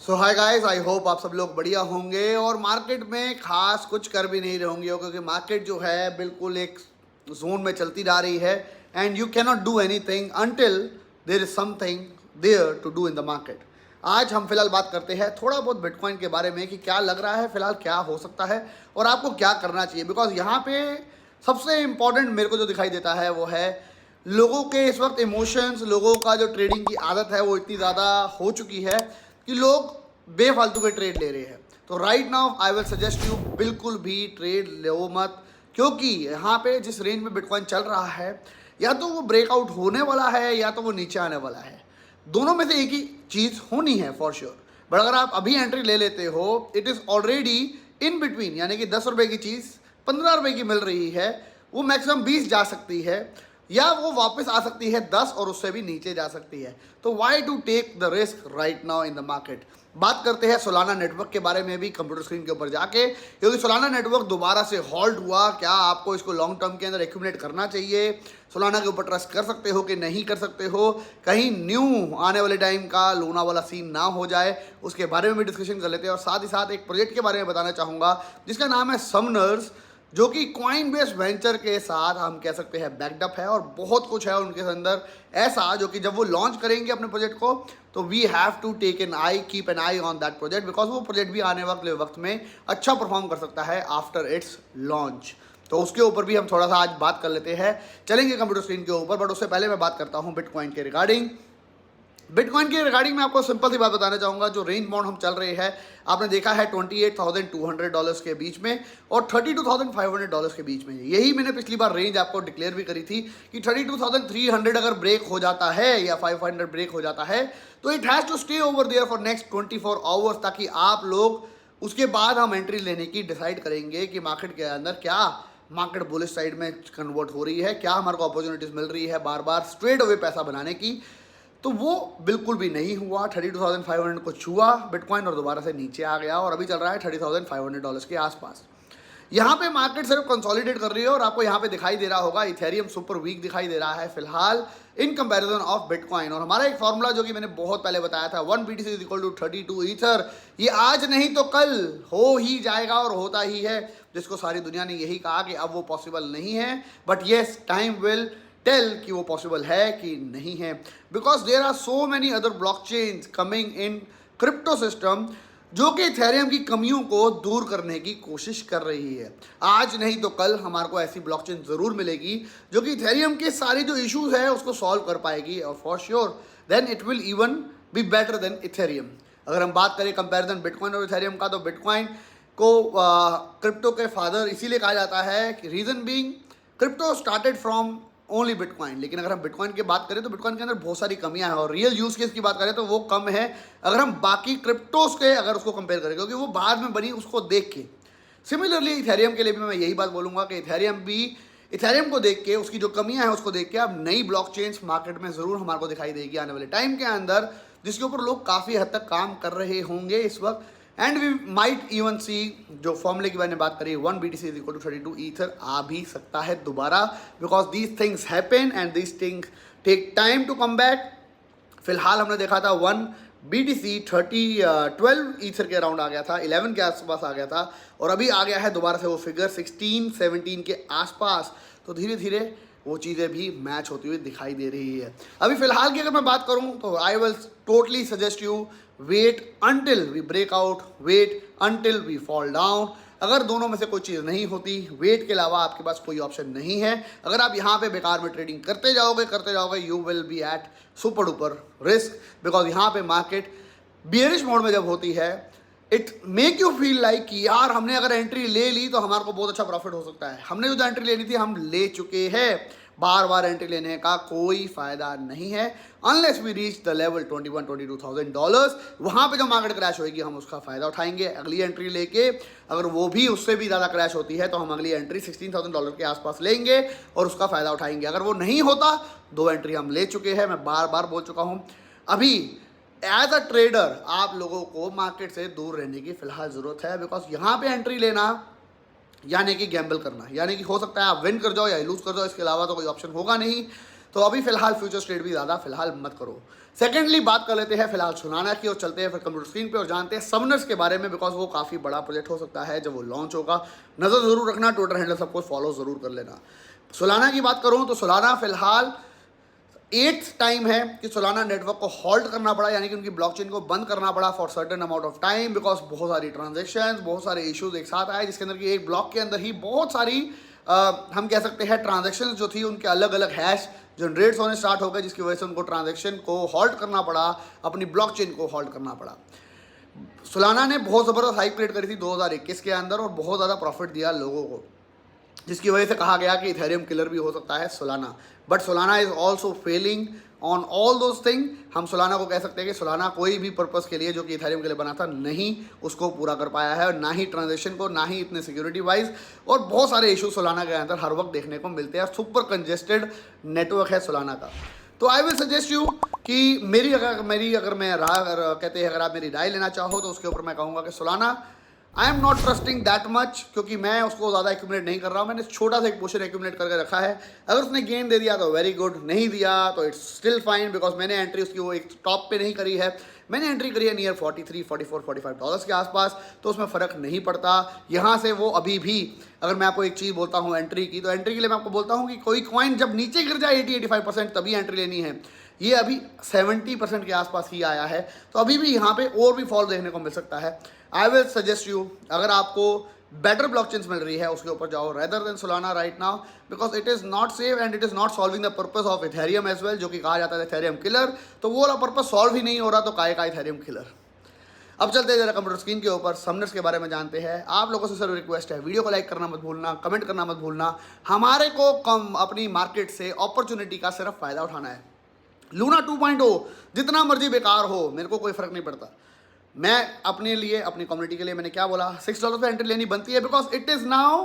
So hi guys, I hope आप सब लोग बढ़िया होंगे और मार्केट में खास कुछ कर भी नहीं रहे होंगे क्योंकि मार्केट जो है बिल्कुल एक जोन में चलती जा रही है and you cannot do anything until there is something there to do in the market. आज हम फिलहाल बात करते हैं थोड़ा बहुत बिटकॉइन के बारे में कि क्या लग रहा है फिलहाल, क्या हो सकता है और आपको क्या करना चाहिए। बिकॉज यहाँ पे सबसे इम्पॉर्टेंट मेरे को जो दिखाई देता है वो है लोगों के इस वक्त इमोशंस, लोगों का जो ट्रेडिंग की आदत है वो इतनी ज़्यादा हो चुकी है कि लोग बेफालतू के ट्रेड ले रहे हैं। तो right now I will suggest you बिल्कुल भी ट्रेड लो मत, क्योंकि यहाँ पे जिस रेंज में बिटकॉइन चल रहा है या तो वो ब्रेकआउट होने वाला है या तो वो नीचे आने वाला है। दोनों में से एक ही चीज़ होनी है फॉर श्योर। बट अगर आप अभी एंट्री ले लेते हो, it is already in between, यानी कि 10 रुपये की चीज़ 15 रुपये की मिल रही है, वो मैक्सिमम 20 जा सकती है या वो वापस आ सकती है 10 और उससे भी नीचे जा सकती है। तो why to take the risk right now in the market. बात करते हैं सोलाना नेटवर्क के बारे में भी कंप्यूटर स्क्रीन के ऊपर जाके, क्योंकि सोलाना नेटवर्क दोबारा से हॉल्ट हुआ। क्या आपको इसको लॉन्ग टर्म के अंदर एक्यूमुलेट करना चाहिए? सोलाना के ऊपर ट्रस्ट कर सकते हो कि नहीं कर सकते हो? कहीं न्यू आने वाले टाइम का लोना वाला सीन ना हो जाए, उसके बारे में भी डिस्कशन कर लेते हैं। और साथ ही साथ एक प्रोजेक्ट के बारे में बताना चाहूँगा जिसका नाम है समनर्स, जो कि कॉइन बेस वेंचर के साथ हम कह सकते हैं बैकडअप है और बहुत कुछ है उनके अंदर ऐसा जो कि जब वो लॉन्च करेंगे अपने प्रोजेक्ट को तो we have to take an eye, keep an eye on that project, because वो प्रोजेक्ट भी आने वाले वक्त में अच्छा परफॉर्म कर सकता है आफ्टर इट्स लॉन्च। तो उसके ऊपर भी हम थोड़ा सा आज बात कर लेते हैं, चलेंगे कंप्यूटर स्क्रीन के ऊपर। बट उससे पहले मैं बात करता हूँ बिटकॉइन के रिगार्डिंग। बिटकॉइन के रिगार्डिंग मैं आपको सिंपल सी बात बताना चाहूँगा। जो रेंज बाउंड हम चल रहे हैं, आपने देखा है $28,200 के बीच में और $32,500 के बीच में। यही मैंने पिछली बार रेंज आपको डिक्लेयर भी करी थी कि 32,300 अगर ब्रेक हो जाता है या 500 ब्रेक हो जाता है तो it has to stay over there for next 24 hours, ताकि आप लोग उसके बाद हम एंट्री लेने की डिसाइड करेंगे कि मार्केट के अंदर क्या मार्केट बुलिश साइड में कन्वर्ट हो रही है, क्या हमारे को अपॉर्चुनिटीज़ मिल रही है बार बार स्ट्रेट अवे पैसा बनाने की। तो वो बिल्कुल भी नहीं हुआ। 32,500 को छुआ बिटकॉइन और दोबारा से नीचे आ गया और अभी चल रहा है $30,500 के आसपास। यहाँ पे मार्केट सिर्फ कंसोलिडेट कर रही है और आपको यहाँ पे दिखाई दे रहा होगा इथेरियम सुपर वीक दिखाई दे रहा है फिलहाल इन कंपैरिजन ऑफ बिटकॉइन। और हमारा एक फॉर्मूला जो कि मैंने बहुत पहले बताया था, 1 BTC is equal to 32 ether, ये आज नहीं तो कल हो ही जाएगा और होता ही है, जिसको सारी दुनिया ने यही कहा कि अब वो पॉसिबल नहीं है। But yes, time will tell कि वो पॉसिबल है कि नहीं है, because there are so many other blockchains coming in crypto system जो कि इथेरियम की कमियों को दूर करने की कोशिश कर रही है। आज नहीं तो कल हमारे को ऐसी ब्लॉकचेन ज़रूर मिलेगी जो कि इथेरियम के सारे जो इश्यूज है उसको सॉल्व कर पाएगी और for sure then it will even be better than Ethereum. अगर हम बात करें कंपैरिजन बिटकॉइन और इथेरियम का, तो बिटकॉइन को क्रिप्टो के फादर इसीलिए कहा जाता है कि reason being crypto started from only bitcoin. लेकिन अगर हम बिटकॉइन की बात करें तो बिटकॉइन के अंदर बहुत सारी कमियां हैं और रियल यूज केस की बात करें तो वो कम है अगर हम बाकी क्रिप्टोस के अगर उसको कंपेयर करें, क्योंकि वो बाद में बनी उसको देख के। सिमिलरली इथेरियम के लिए भी मैं यही बात बोलूँगा कि इथेरियम को देख के, उसकी जो कमियां हैं उसको देख के अब नई ब्लॉकचेन्स मार्केट में ज़रूर हमारे को दिखाई देगी आने वाले टाइम के अंदर, जिसके ऊपर लोग काफ़ी हद तक काम कर रहे होंगे इस वक्त। And we might even see, जो फॉर्मूले की मैंने बात करी, 1 BTC is equal to 32 ether आ भी सकता है दोबारा, because these things happen and these things take time to come back. फिलहाल हमने देखा था 1 BTC 12 ईथर के अराउंड आ गया था, 11 के आसपास आ गया था और अभी आ गया है दोबारा से वो फिगर 16-17 के आसपास। तो धीरे धीरे वो चीज़ें भी मैच होती हुई दिखाई दे रही है। अभी फिलहाल की अगर मैं बात करूं तो I will totally suggest you wait until we break out, wait until we fall down. अगर दोनों में से कोई चीज़ नहीं होती, वेट के अलावा आपके पास कोई ऑप्शन नहीं है। अगर आप यहाँ पे बेकार में ट्रेडिंग करते जाओगे you will be at super duper risk, because यहाँ पे मार्केट बियरिश मोड में जब होती है it make you feel like कि यार हमने अगर एंट्री ले ली तो हमारे को बहुत अच्छा प्रॉफिट हो सकता है। हमने जो एंट्री लेनी थी हम ले चुके हैं, बार बार एंट्री लेने का कोई फ़ायदा नहीं है unless we reach the level $21,000-22,000। वहाँ पे जो मार्केट क्रैश होएगी हम उसका फ़ायदा उठाएंगे अगली एंट्री लेके। अगर वो भी उससे भी ज़्यादा क्रैश होती है तो हम अगली एंट्री $16,000 के आसपास लेंगे और उसका फ़ायदा उठाएंगे। अगर वो नहीं होता, 2 एंट्री हम ले चुके हैं, मैं बार बार बोल चुका हूँ। अभी एज अ ट्रेडर आप लोगों को मार्केट से दूर रहने की फ़िलहाल ज़रूरत है, बिकॉज यहाँ पे एंट्री लेना यानी कि गैम्बल करना, यानी कि हो सकता है आप विन कर जाओ या लूज़ कर जाओ, इसके अलावा तो कोई ऑप्शन होगा नहीं। तो अभी फिलहाल फ्यूचर्स ट्रेड भी ज़्यादा फिलहाल मत करो। सेकेंडली बात कर लेते हैं फिलहाल सोलाना की और चलते हैं फिर कंप्यूटर स्क्रीन पे और जानते हैं समनर्स के बारे में, बिकॉज वो काफ़ी बड़ा प्रोजेक्ट हो सकता है जब वो लॉन्च होगा। नज़र ज़रूर रखना, ट्विटर हैंडल सबको फॉलो ज़रूर कर लेना। सोलाना की बात करूँ तो सोलाना फिलहाल 8th टाइम है कि सोलाना नेटवर्क को हॉल्ट करना पड़ा, यानी कि उनकी ब्लॉकचेन को बंद करना पड़ा for certain amount of time, because बहुत सारी ट्रांजेक्शन्स, बहुत सारे इश्यूज एक साथ आए, जिसके अंदर कि एक ब्लॉक के अंदर ही बहुत सारी हम कह सकते हैं ट्रांजेक्शन्स जो थी उनके अलग अलग हैश जनरेट्स होने स्टार्ट हो गए, जिसकी वजह से उनको ट्रांजेक्शन को हॉल्ट करना पड़ा, अपनी ब्लॉकचेन को हॉल्ट करना पड़ा। सोलाना ने बहुत ज़बरदस्त हाइप क्रिएट करी थी 2021 के अंदर और बहुत ज़्यादा प्रॉफिट दिया लोगों को, जिसकी वजह से कहा गया कि इथेरियम किलर भी हो सकता है Solana. But Solana is also failing on all those thing. हम सोलाना को कह सकते हैं कि सोलाना कोई भी पर्पस के लिए जो कि इथेरियम के लिए बना था नहीं उसको पूरा कर पाया है, और ना ही ट्रांजेक्शन को, ना ही इतने सिक्योरिटी वाइज, और बहुत सारे इशू सोलाना के अंदर हर वक्त देखने को मिलते हैं। सुपर कंजेस्टेड नेटवर्क है सोलाना का। तो आई विल सजेस्ट यू कि मेरी अगर मैं कहते हैं अगर आप मेरी राय लेना चाहो तो उसके ऊपर मैं कहूँगा कि Solana I am not trusting that much, क्योंकि मैं उसको ज़्यादा एक्यूमुलेट नहीं कर रहा हूँ। मैंने छोटा सा एक पोर्शन एक्यूमुलेट करके रखा है। अगर उसने गेन दे दिया तो वेरी गुड, नहीं दिया तो इट्स स्टिल फाइन, बिकॉज मैंने एंट्री उसकी वो एक टॉप पे नहीं करी है, मैंने एंट्री करी है नियर 43, 44, 45 डॉलर्स के आसपास, तो उसमें फ़र्क नहीं पड़ता। यहाँ से वो अभी भी, अगर मैं आपको एक चीज़ बोलता हूँ एंट्री की, तो एंट्री के लिए मैं आपको बोलता हूँ कि कोई कॉइन जब नीचे गिर जाए 80-85% तभी एंट्री लेनी है। ये अभी 70% के आसपास ही आया है, तो अभी भी यहाँ पे और भी फॉल देखने को मिल सकता है। आई विल सजेस्ट यू, अगर आपको बेटर ब्लॉकचेन्स मिल रही है उसके ऊपर जाओ rather than Solana right now, because it is not safe and it is not solving the purpose of Ethereum as well, जो कि कहा जाता है इथेरियम किलर। तो वो वाला पर्पस सॉल्व ही नहीं हो रहा, तो काय का इथेरियम किलर। अब चलते हैं जरा कंप्यूटर स्क्रीन के ऊपर समनर्स के बारे में जानते हैं। आप लोगों से सिर्फ रिक्वेस्ट है, वीडियो को लाइक करना मत भूलना, कमेंट करना मत भूलना। हमारे को अपनी मार्केट से अपॉर्चुनिटी का सिर्फ फ़ायदा उठाना है। लूना 2.0 जितना मर्जी बेकार हो, मेरे को कोई फ़र्क नहीं पड़ता। मैं अपने लिए, अपनी कम्युनिटी के लिए मैंने क्या बोला, $6 पे एंट्री लेनी बनती है, because it is now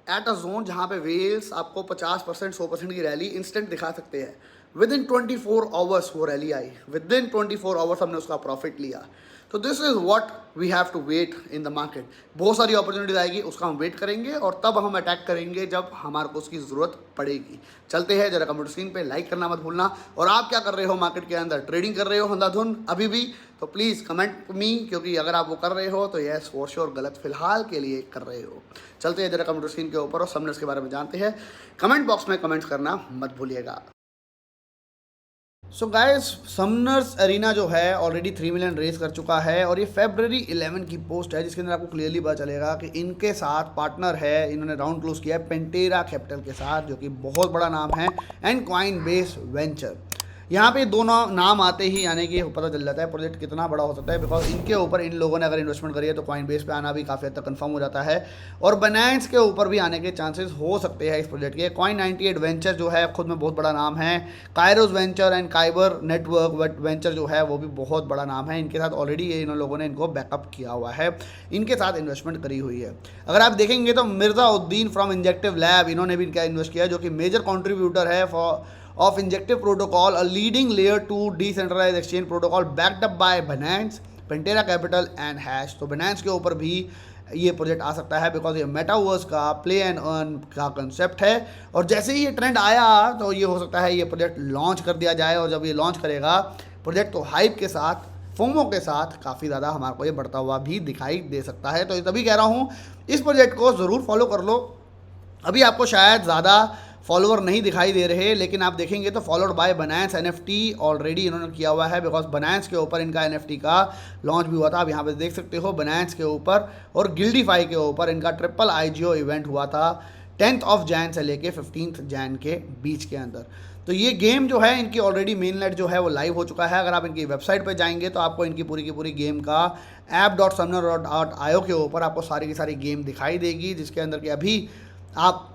at a zone जहाँ पे वेल्स आपको 50%, 100% की रैली इंस्टेंट दिखा सकते हैं। विद इन 24 आवर्स वो रैली आई, विद इन 24 आवर्स हमने उसका प्रॉफिट लिया। तो this is what we have to wait in the market. बहुत सारी अपॉर्चुनिटीज आएगी, उसका हम वेट करेंगे और तब हम अटैक करेंगे जब हमारे को उसकी ज़रूरत पड़ेगी। चलते हैं जरा कंप्यूटर स्क्रीन पे, लाइक करना मत भूलना। और आप क्या कर रहे हो मार्केट के अंदर, ट्रेडिंग कर रहे हो अंधाधुन अभी भी, तो प्लीज़ कमेंट मी, क्योंकि अगर आप वो कर रहे हो तो यस फॉर श्योर गलत फिलहाल के लिए कर रहे हो। चलते हैं जरा कंप्यूटर स्क्रीन के ऊपर और समनर्स के बारे में जानते हैं। कमेंट बॉक्स में कमेंट्स करना मत भूलिएगा। सो गाइस, समनर्स एरिना जो है ऑलरेडी 3 मिलियन रेस कर चुका है और ये February 11 की पोस्ट है, जिसके अंदर आपको क्लियरली पता चलेगा कि इनके साथ पार्टनर है, इन्होंने राउंड क्लोज किया है पेंटेरा कैपिटल के साथ, जो कि बहुत बड़ा नाम है, एंड कॉइनबेस वेंचर। यहाँ पे दोनों नाम आते ही यानी कि पता चल जाता है प्रोजेक्ट कितना बड़ा हो सकता है, बिकॉज इनके ऊपर इन लोगों ने अगर इन्वेस्टमेंट करी है तो कॉइनबेस पे आना भी काफ़ी हद तक कंफर्म हो जाता है, और बनायंस के ऊपर भी आने के चांसेस हो सकते हैं इस प्रोजेक्ट के। Coin98 वेंचर जो है खुद में बहुत बड़ा नाम है, Kairos venture and काइबर network venture जो है वो भी बहुत बड़ा नाम है। इनके साथ ऑलरेडी इन लोगों ने इनको बैकअप किया हुआ है, इनके साथ इन्वेस्टमेंट करी हुई है। अगर आप देखेंगे तो मिर्ज़ाउद्दीन फ्रॉम इंजेक्टिव लैब, इन्होंने भी इनका इन्वेस्ट किया, जो कि मेजर कॉन्ट्रीब्यूटर है of Injective Protocol, a leading layer 2 decentralized exchange protocol backed up by Binance, Pantera Capital and Hash। तो Binance के ऊपर भी ये प्रोजेक्ट आ सकता है, बिकॉज ये मेटावर्स का प्ले एंड अर्न का कंसेप्ट है, और जैसे ही ये ट्रेंड आया तो ये हो सकता है ये प्रोजेक्ट लॉन्च कर दिया जाए, और जब ये लॉन्च करेगा प्रोजेक्ट तो हाइप के साथ, फोमो के साथ काफ़ी ज़्यादा हमारे को ये बढ़ता हुआ भी दिखाई दे सकता है। तो तभी कह रहा हूँ इस प्रोजेक्ट को ज़रूर फॉलो कर लो। अभी आपको शायद ज़्यादा फॉलोअर नहीं दिखाई दे रहे, लेकिन आप देखेंगे तो फॉलोड बाय बनायंस NFT ऑलरेडी इन्होंने किया हुआ है, बिकॉज बनायंस के ऊपर इनका NFT का लॉन्च भी हुआ था। आप यहाँ पे देख सकते हो बनायंस के ऊपर और गिल्डीफाई के ऊपर इनका ट्रिपल IGO इवेंट हुआ था 10 जैन से लेके 15 जैन के बीच के अंदर। तो ये गेम जो है इनकी ऑलरेडी मेननेट जो है वो लाइव हो चुका है। अगर आप इनकी वेबसाइट पर जाएंगे तो आपको इनकी पूरी की पूरी गेम का app.sumner.io के ऊपर आपको सारी की सारी गेम दिखाई देगी, जिसके अंदर कि अभी आप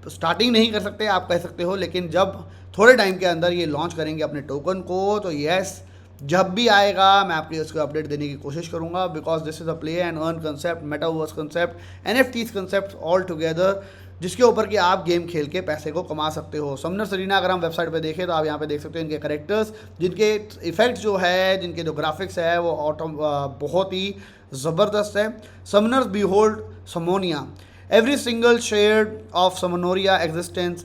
स्टार्टिंग नहीं कर सकते, आप कह सकते हो, लेकिन जब थोड़े टाइम के अंदर ये लॉन्च करेंगे अपने टोकन को, तो यस जब भी आएगा मैं आपको इसको अपडेट देने की कोशिश करूंगा, because this is a play and earn concept, metaverse concept, NFTs concept all together, जिसके ऊपर कि आप गेम खेल के पैसे को कमा सकते हो। समनर्स एरिना अगर हम वेबसाइट पे देखें तो आप यहाँ पे देख सकते हो इनके कैरेक्टर्स, जिनके इफेक्ट्स जो है, जिनके जो ग्राफिक्स है वो बहुत ही ज़बरदस्त है। Summoner's behold समोनिया, every single shade of Summonoria existence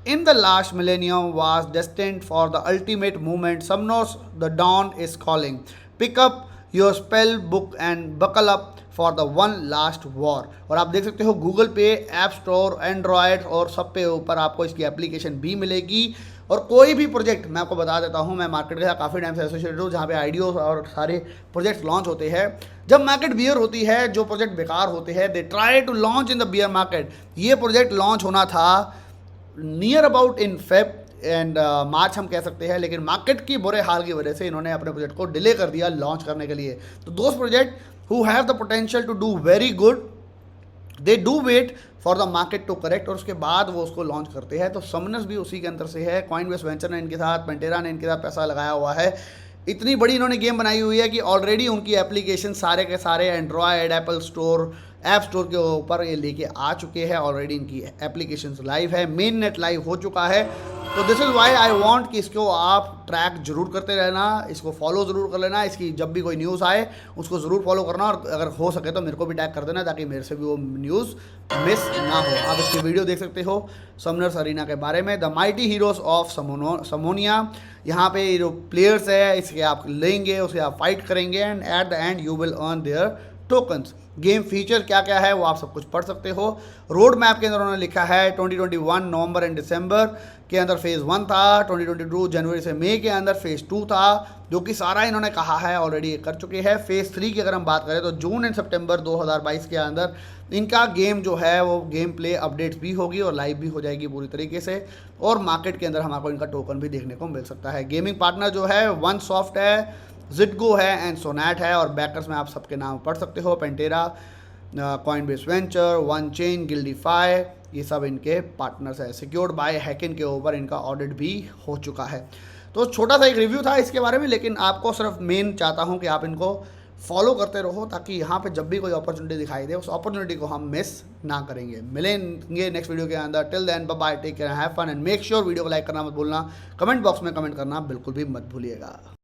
in the last millennium was destined for the ultimate movement. Somnos, the dawn is calling. Pick up your spell book and buckle up for the one last war. और आप देख सकते हो Google पे, app store, Android और सब पे ऊपर आपको इसकी एप्लीकेशन भी मिलेगी. और कोई भी प्रोजेक्ट, मैं आपको बता देता हूँ, मैं मार्केट के साथ काफ़ी टाइम से एसोसिएटेड हूँ, जहाँ पे आईडियोज और सारे प्रोजेक्ट्स लॉन्च होते हैं. जब मार्केट बियर होती है, जो प्रोजेक्ट बेकार होते हैं, they try to launch in the bear market. ये प्रोजेक्ट लॉन्च होना था near about in Feb and March हम कह सकते हैं, लेकिन मार्केट की बुरे हाल की वजह से इन्होंने अपने प्रोजेक्ट को डिले कर दिया लॉन्च करने के लिए. तो दोस्त project who have the potential to do very good, they do wait for the market to correct और उसके बाद वो उसको लॉन्च करते हैं. तो समनस भी उसी के अंदर से है. कॉइनबेस वेंचर ने इनके साथ, पेंटेरा ने इनके साथ पैसा लगाया हुआ है. इतनी बड़ी इन्होंने गेम बनाई हुई है कि ऑलरेडी उनकी एप्लीकेशन सारे के सारे Android, Apple store, app store के ऊपर ये लेके आ चुके हैं. ऑलरेडी इनकी एप्लीकेशंस लाइव है, मेन नेट लाइव हो चुका है. तो this is why I want कि इसको आप ट्रैक जरूर करते रहना, इसको फॉलो ज़रूर कर लेना. इसकी जब भी कोई न्यूज़ आए उसको ज़रूर फॉलो करना, और अगर हो सके तो मेरे को भी टैग कर देना ताकि मेरे से भी वो न्यूज़ मिस ना हो. आप इसकी वीडियो देख सकते हो समनर्स अरीना के बारे में, द माइटी हीरोज़ ऑफ समोनिया. यहाँ पे जो प्लेयर्स है इसके आप लेंगे, उसके आप फाइट करेंगे, and at the end you will earn there tokens. Game feature क्या क्या है वो आप सब कुछ पढ़ सकते हो. रोड मैप के अंदर उन्होंने लिखा है 2021 नवंबर एंड दिसंबर के अंदर फेज़ 1 था, 2022 जनवरी से मई के अंदर फेज़ 2 था, जो कि सारा इन्होंने कहा है ऑलरेडी कर चुके हैं. फेज़ 3 की अगर हम बात करें तो जून एंड सितंबर 2022 के अंदर इनका गेम जो है वो गेम प्ले अपडेट्स भी होगी और लाइव भी हो जाएगी पूरी तरीके से. और मार्केट के अंदर हमको इनका टोकन भी देखने को मिल सकता है. गेमिंग पार्टनर जो है वन सॉफ्ट है, जिटगो है एंड सोनैट है. और बैकर्स में आप सबके नाम पढ़ सकते हो, पेंटेरा, कॉइनबेस वेंचर, वन चेन, गिल्डीफाई, ये सब इनके पार्टनर्स है. सिक्योर्ड बाय हैकिन के ऊपर इनका ऑडिट भी हो चुका है. तो छोटा सा एक रिव्यू था इसके बारे में, लेकिन आपको सिर्फ मेन चाहता हूँ कि आप इनको फॉलो करते रहो ताकि यहाँ पे जब भी कोई अपॉर्चुनिटी दिखाई दे उस अपॉर्चुनिटी को हम मिस ना करेंगे. मिलेंगे नेक्स्ट वीडियो के अंदर. Till then bye bye, take care, have fun and make sure video को लाइक करना मत भूलना. कमेंट बॉक्स में कमेंट करना बिल्कुल भी मत भूलिएगा.